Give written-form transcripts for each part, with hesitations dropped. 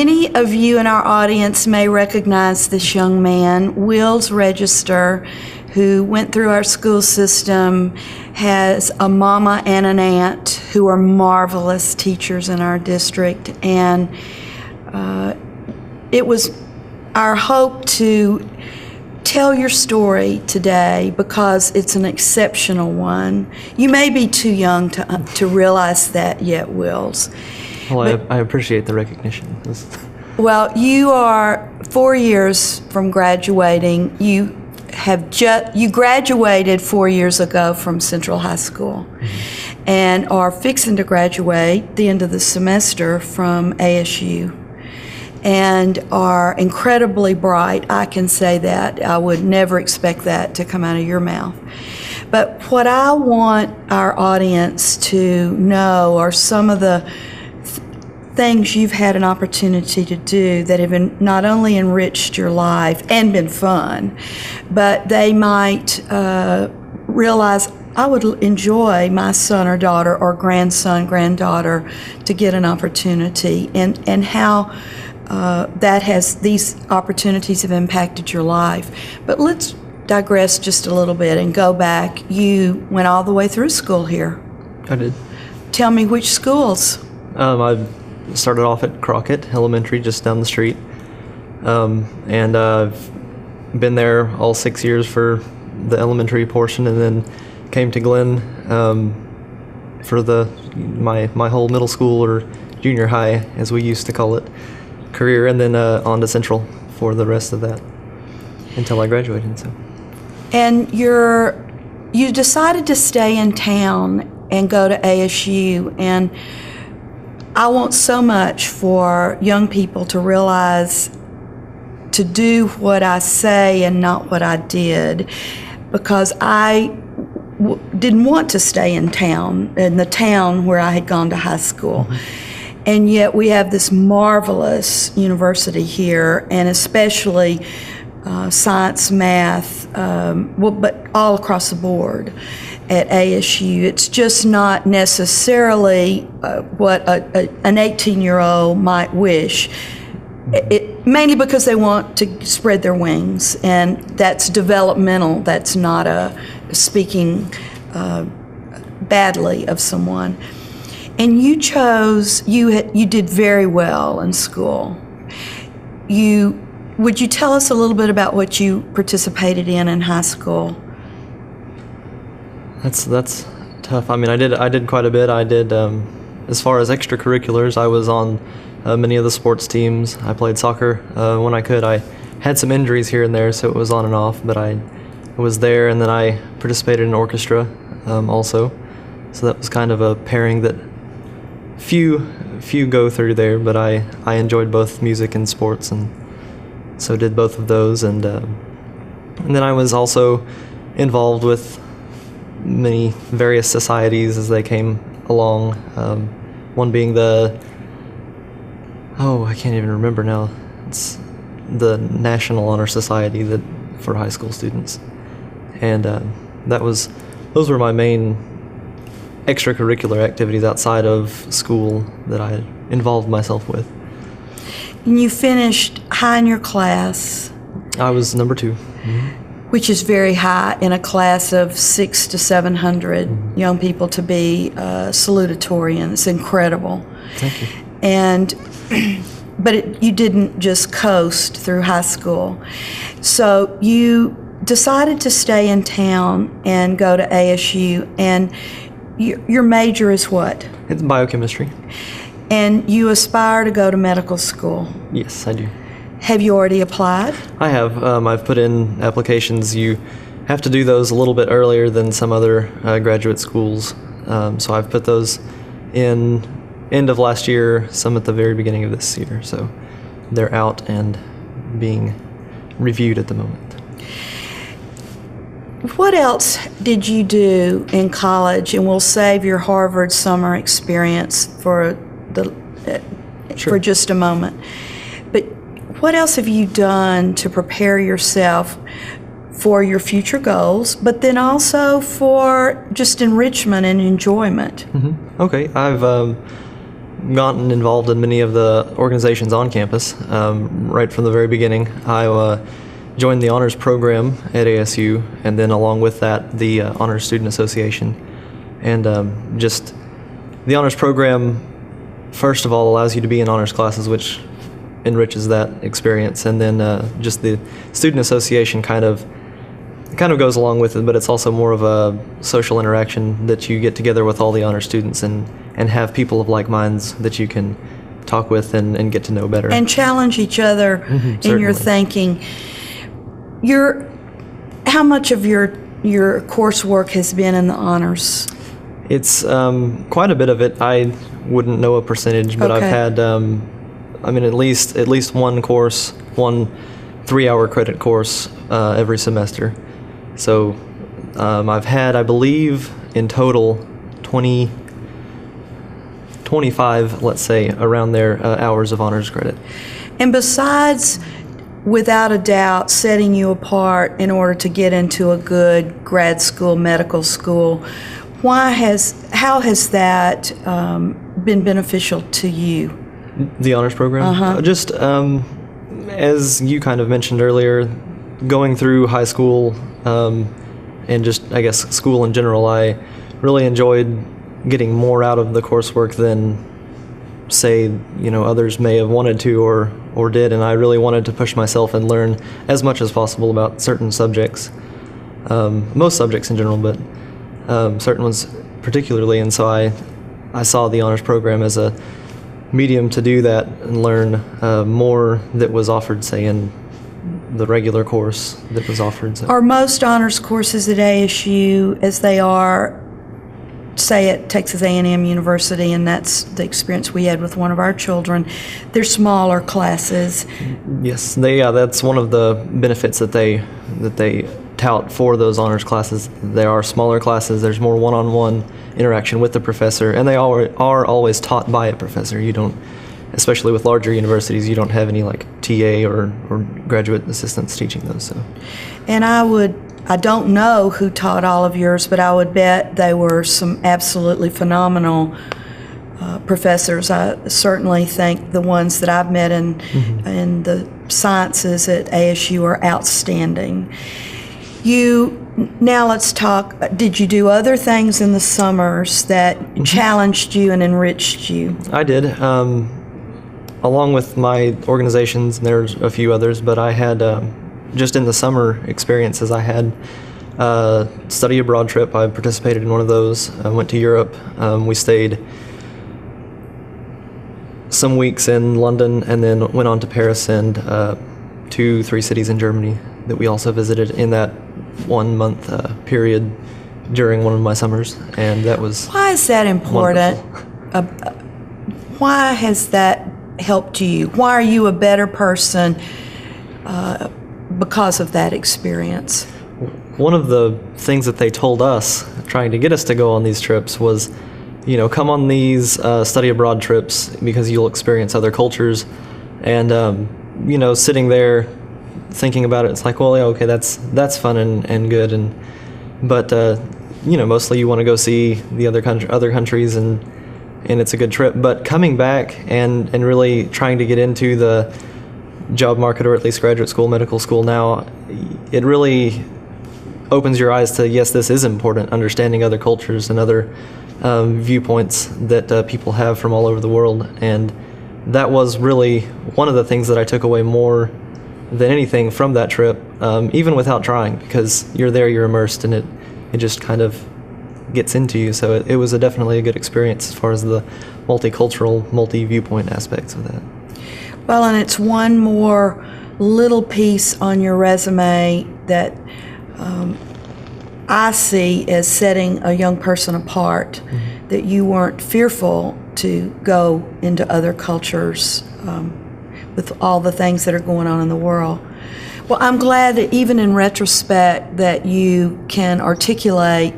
Many of you in our audience may recognize this young man, Will's Register, who went through our school system, has a mama and an aunt who are marvelous teachers in our district, and it was our hope to tell your story today because it's an exceptional one. You may be too young to realize that yet, Wills. Well, I appreciate the recognition. Well, you are 4 years from graduating. You graduated 4 years ago from Central High School, and are fixing to graduate the end of the semester from ASU, and are incredibly bright. I can say that. I would never expect that to come out of your mouth. But what I want our audience to know are some of the things you've had an opportunity to do that have not only enriched your life and been fun, but they might realize, I would enjoy my son or daughter or grandson, granddaughter to get an opportunity, and how these opportunities have impacted your life. But let's digress just a little bit and go back. You went all the way through school here. I did. Tell me which schools. I started off at Crockett Elementary, just down the street, and I've been there all 6 years for the elementary portion, and then came to Glenn for my whole middle school, or junior high as we used to call it, career, and then on to Central for the rest of that until I graduated. So. And you decided to stay in town and go to ASU, and I want so much for young people to realize to do what I say and not what I did, because I didn't want to stay in the town where I had gone to high school. Mm-hmm. And yet we have this marvelous university here, and especially science, math, but all across the board at ASU. It's just not necessarily what an 18-year-old might wish. Mainly because they want to spread their wings, and that's developmental. That's not speaking badly of someone. And you did very well in school. Would you tell us a little bit about what you participated in high school? That's tough. I mean, I did quite a bit. I did, as far as extracurriculars, I was on many of the sports teams. I played soccer when I could. I had some injuries here and there, so it was on and off, but I was there, and then I participated in orchestra also. So that was kind of a pairing that few go through there, but I enjoyed both music and sports, and so did both of those. And then I was also involved with many various societies as they came along, one being I can't even remember now. It's the National Honor Society for high school students, and those were my main extracurricular activities outside of school that I involved myself with. And you finished high in your class. I was number 2. Mm-hmm. Which is very high in a class of 600 to 700 mm-hmm. young people to be salutatorian. It's incredible. Thank you. But you didn't just coast through high school. So you decided to stay in town and go to ASU, and your major is what? It's biochemistry. And you aspire to go to medical school? Yes, I do. Have you already applied? I have. I've put in applications. You have to do those a little bit earlier than some other graduate schools. So I've put those in end of last year, some at the very beginning of this year. So they're out and being reviewed at the moment. What else did you do in college? And we'll save your Harvard summer experience for just a moment. But what else have you done to prepare yourself for your future goals, but then also for just enrichment and enjoyment? Mm-hmm. Okay, I've gotten involved in many of the organizations on campus right from the very beginning. I joined the honors program at ASU, and then along with that, the Honors Student Association. And just the honors program, first of all, allows you to be in honors classes, which enriches that experience. And then just the Student Association kind of goes along with it, but it's also more of a social interaction that you get together with all the honor students and have people of like minds that you can talk with and get to know better. And challenge each other in your thinking. How much of your coursework has been in the honors? It's quite a bit of it. I wouldn't know a percentage, but Okay. I've had, at least one course, one 3-hour credit course every semester. So I've had, I believe, in total 25, let's say, around there, hours of honors credit. And besides, without a doubt, setting you apart in order to get into a good grad school, medical school, how has that been beneficial to you? The honors program? Just as you kind of mentioned earlier, going through high school and just, I guess, school in general, I really enjoyed getting more out of the coursework than, say, others may have wanted to or did, and I really wanted to push myself and learn as much as possible about certain subjects, most subjects in general, but certain ones particularly, and so I saw the honors program as a medium to do that and learn more that was offered, say, in the regular course that was offered. So. Are most honors courses at ASU as they are, say, at Texas A&M University, and that's the experience we had with one of our children, they're smaller classes? Yes, that's one of the benefits that they tout for those honors classes. They are smaller classes. There's more one-on-one interaction with the professor, and they are always taught by a professor. You don't, especially with larger universities, you don't have any like TA or graduate assistants teaching those. So, and I don't know who taught all of yours, but I would bet they were some absolutely phenomenal professors. I certainly think the ones that I've met in the sciences at ASU are outstanding. Now let's talk, did you do other things in the summers that challenged you and enriched you? I did. Along with my organizations, and there's a few others, but I had, just in the summer experiences, I had a study abroad trip. I participated in one of those. I went to Europe. We stayed some weeks in London and then went on to Paris and 2-3 cities in Germany that we also visited in that 1 month period during one of my summers, and that was Why is that important? Why has that helped you? Why are you a better person because of that experience? One of the things that they told us, trying to get us to go on these trips, was, come on these study abroad trips because you'll experience other cultures. And, sitting there thinking about it, it's like, well, yeah, okay, that's fun and good. But mostly you want to go see the other countries and it's a good trip. But coming back and really trying to get into the job market, or at least graduate school, medical school now, it really opens your eyes to, yes, this is important, understanding other cultures and other viewpoints that people have from all over the world. And that was really one of the things that I took away more than anything from that trip, even without trying, because you're there, you're immersed, and it just kind of gets into you. So it was definitely a good experience as far as the multicultural, multi-viewpoint aspects of that. Well, and it's one more little piece on your resume that I see as setting a young person apart, that you weren't fearful to go into other cultures with all the things that are going on in the world. Well, I'm glad that even in retrospect that you can articulate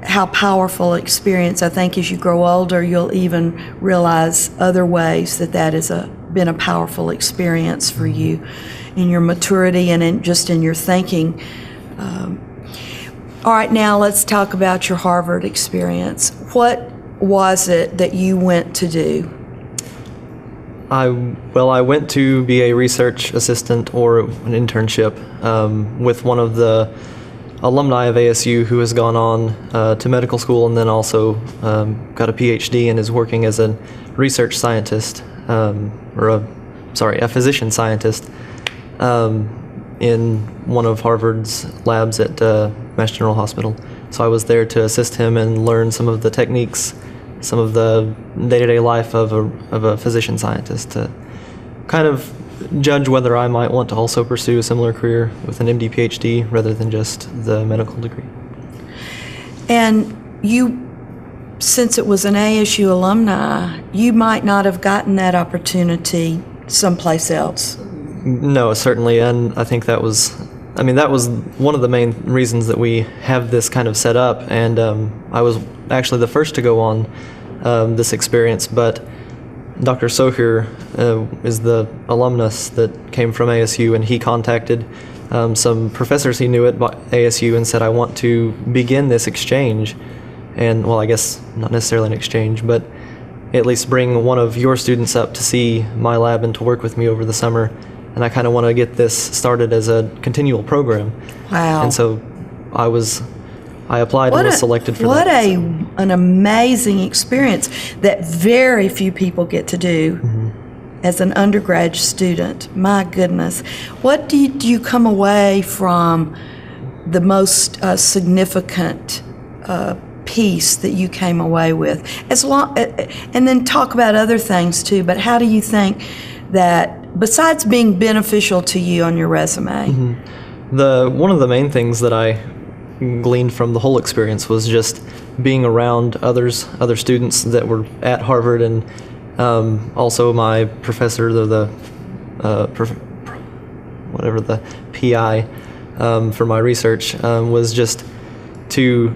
how powerful experience. I think as you grow older, you'll even realize other ways that has been a powerful experience for you in your maturity and in your thinking. All right, now let's talk about your Harvard experience. What was it that you went to do? I went to be a research assistant or an internship with one of the alumni of ASU who has gone on to medical school and then also got a PhD and is working as a research scientist, a physician scientist in one of Harvard's labs at Mass General Hospital. So I was there to assist him and learn some of the techniques, some of the day-to-day life of a physician scientist, to kind of judge whether I might want to also pursue a similar career with an MD PhD rather than just the medical degree. And you, since it was an ASU alumni, you might not have gotten that opportunity someplace else. No, certainly, and I think that was one of the main reasons that we have this kind of set up, and I was actually the first to go on this experience, but Dr. Soher is the alumnus that came from ASU, and he contacted some professors he knew at ASU and said, I want to begin this exchange, and well, I guess not necessarily an exchange, but at least bring one of your students up to see my lab and to work with me over the summer. And I kind of want to get this started as a continual program. Wow. And so I applied and was selected for that. What an amazing experience that very few people get to do as an undergrad student. My goodness. What do you come away from the most significant piece that you came away with? And then talk about other things too, but how do you think that, besides being beneficial to you on your resume? One of the main things that I gleaned from the whole experience was just being around other students that were at Harvard, and also my professor, the PI for my research, was just to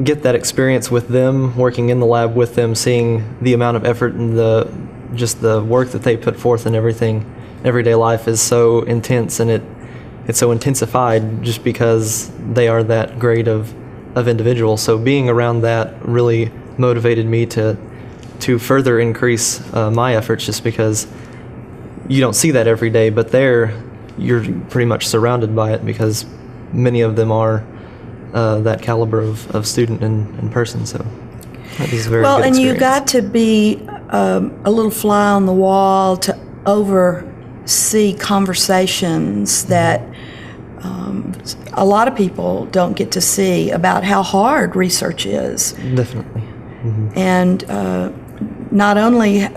get that experience with them, working in the lab with them, seeing the amount of effort and the work that they put forth and everything. Everyday life is so intense, and it's so intensified just because they are that great of individual. So being around that really motivated me to further increase my efforts, just because you don't see that every day, but there you're pretty much surrounded by it because many of them are that caliber of student and person. So that was a very good experience. And you got to be a little fly on the wall to oversee conversations that a lot of people don't get to see about how hard research is. Definitely. And not only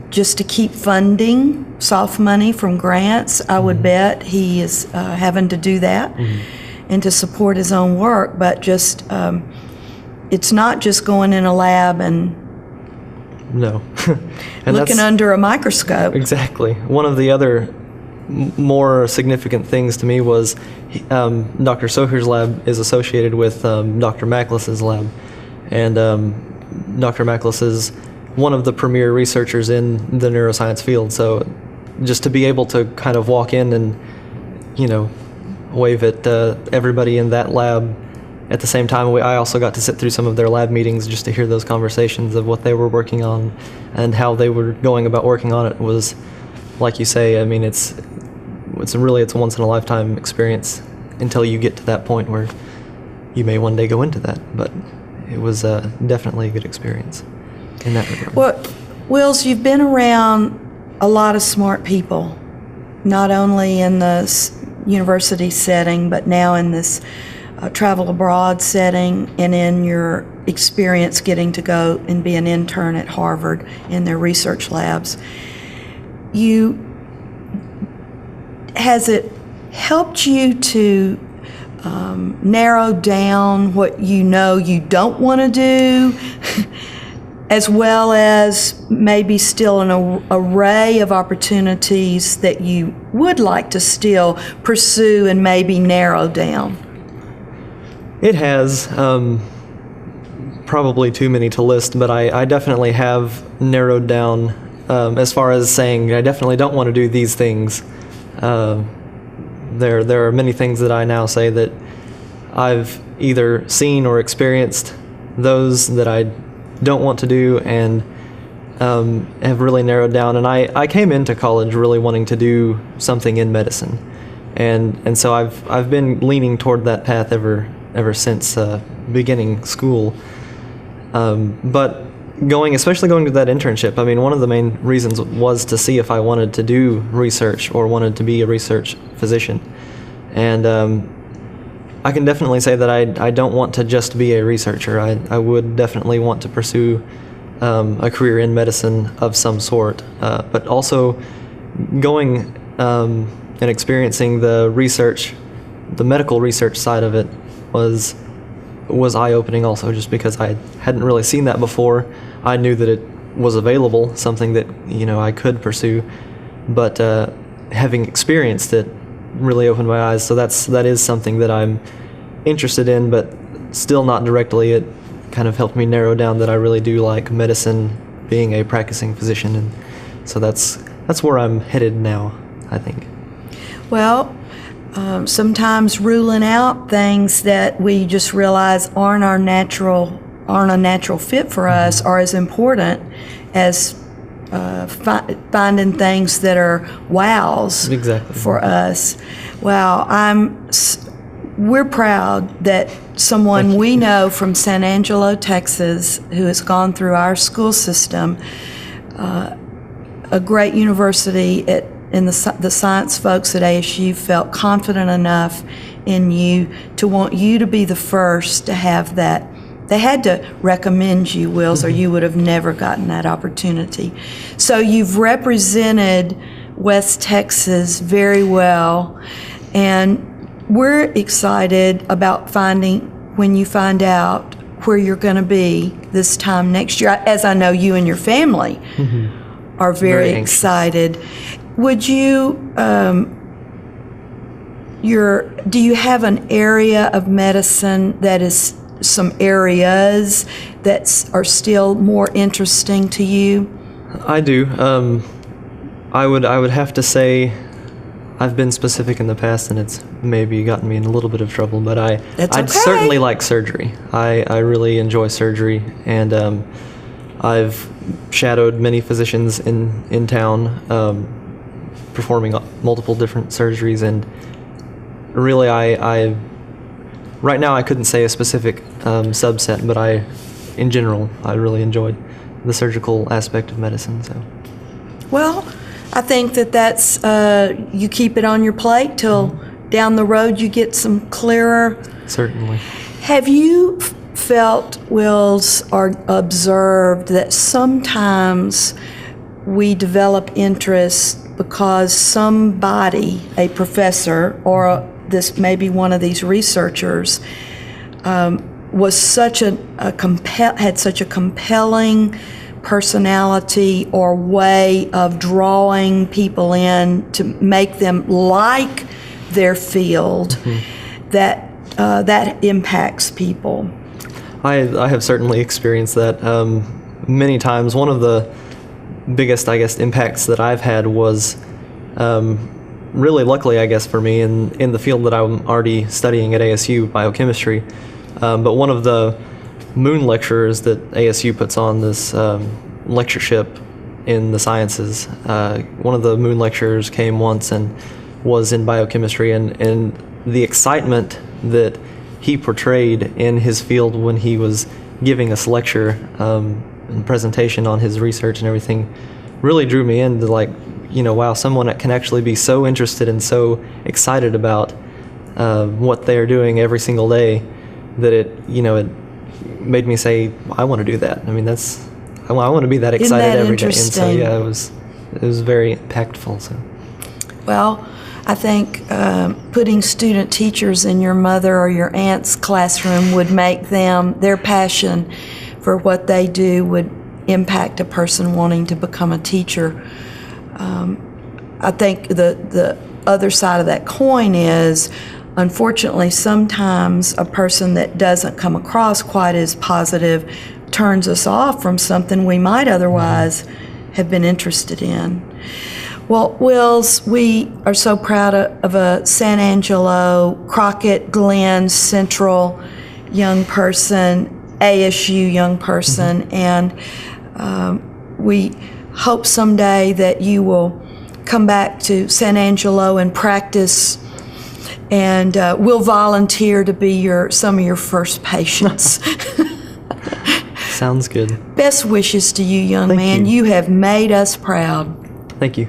just to keep funding soft money from grants, I would bet he is having to do that and to support his own work, but just it's not just going in a lab and no. and looking under a microscope. Exactly. One of the other more significant things to me was Dr. Soher's lab is associated with Dr. Macklis's lab, and Dr. Macklis is one of the premier researchers in the neuroscience field. So just to be able to kind of walk in and, wave at everybody in that lab at the same time, I also got to sit through some of their lab meetings just to hear those conversations of what they were working on and how they were going about working on it. Was, like you say, I mean, it's a once in a lifetime experience until you get to that point where you may one day go into that. But it was definitely a good experience in that regard. Well, Wills, you've been around a lot of smart people, not only in the university setting, but now in this travel abroad setting, and in your experience getting to go and be an intern at Harvard in their research labs. Has it helped you to narrow down what you don't want to do, as well as maybe still an array of opportunities that you would like to still pursue and maybe narrow down? It has. Probably too many to list, but I definitely have narrowed down as far as saying I definitely don't want to do these things. There are many things that I now say that I've either seen or experienced. Those that I don't want to do, and have really narrowed down. And I came into college really wanting to do something in medicine, and so I've been leaning toward that path ever since beginning school. But especially going to that internship, I mean, one of the main reasons was to see if I wanted to do research or wanted to be a research physician. And I can definitely say that I don't want to just be a researcher. I would definitely want to pursue a career in medicine of some sort. But also going and experiencing the medical research side of it was eye-opening also, just because I hadn't really seen that before. I knew that it was available, something that I could pursue, but having experienced it really opened my eyes. So that is something that I'm interested in, but still not directly. It kind of helped me narrow down that I really do like medicine, being a practicing physician, and so that's where I'm headed now, I think. Well, sometimes ruling out things that we just realize aren't a natural fit for us are as important as finding things that are wows exactly for us. Wow, we're proud that someone we know from San Angelo, Texas, who has gone through our school system, a great university and the science folks at ASU felt confident enough in you to want you to be the first to have that. They had to recommend you, Wills, or you would have never gotten that opportunity. So you've represented West Texas very well, and we're excited about when you find out where you're going to be this time next year, as I know you and your family are very excited. Would you, do you have an area of medicine that is some areas that are still more interesting to you? I do. I would have to say I've been specific in the past, and it's maybe gotten me in a little bit of trouble, but I'd certainly like surgery. I really enjoy surgery, and I've shadowed many physicians in town, performing multiple different surgeries, and really right now I couldn't say a specific subset, but in general, I really enjoyed the surgical aspect of medicine. So, well, I think that's you keep it on your plate till down the road you get some clearer. Certainly. Have you felt, Wills, or observed that sometimes we develop interest because somebody, a professor or this maybe one of these researchers, was had such a compelling personality or way of drawing people in to make them like their field, that impacts people? I have certainly experienced that many times. One of the biggest, I guess, impacts that I've had was really luckily, I guess, for me in the field that I'm already studying at ASU, biochemistry. But one of the moon lecturers that ASU puts on, this lectureship in the sciences, one of the moon lecturers came once and was in biochemistry, and the excitement that he portrayed in his field when he was giving us lecture and presentation on his research and everything really drew me in to, like, wow, someone that can actually be so interested and so excited about what they are doing every single day that it made me say, I want to do that. I mean, I want to be that excited every day. And so, yeah, it was very impactful. So, well, I think putting student teachers in your mother or your aunt's classroom would make their passion for what they do would impact a person wanting to become a teacher. I think the other side of that coin is, unfortunately, sometimes a person that doesn't come across quite as positive turns us off from something we might otherwise have been interested in. Well, Wills, we are so proud of a San Angelo, Crockett, Glen, Central young person. ASU young person, and we hope someday that you will come back to San Angelo and practice, and we'll volunteer to be some of your first patients. Sounds good. Best wishes to you, young Thank man. you. You have made us proud. Thank you.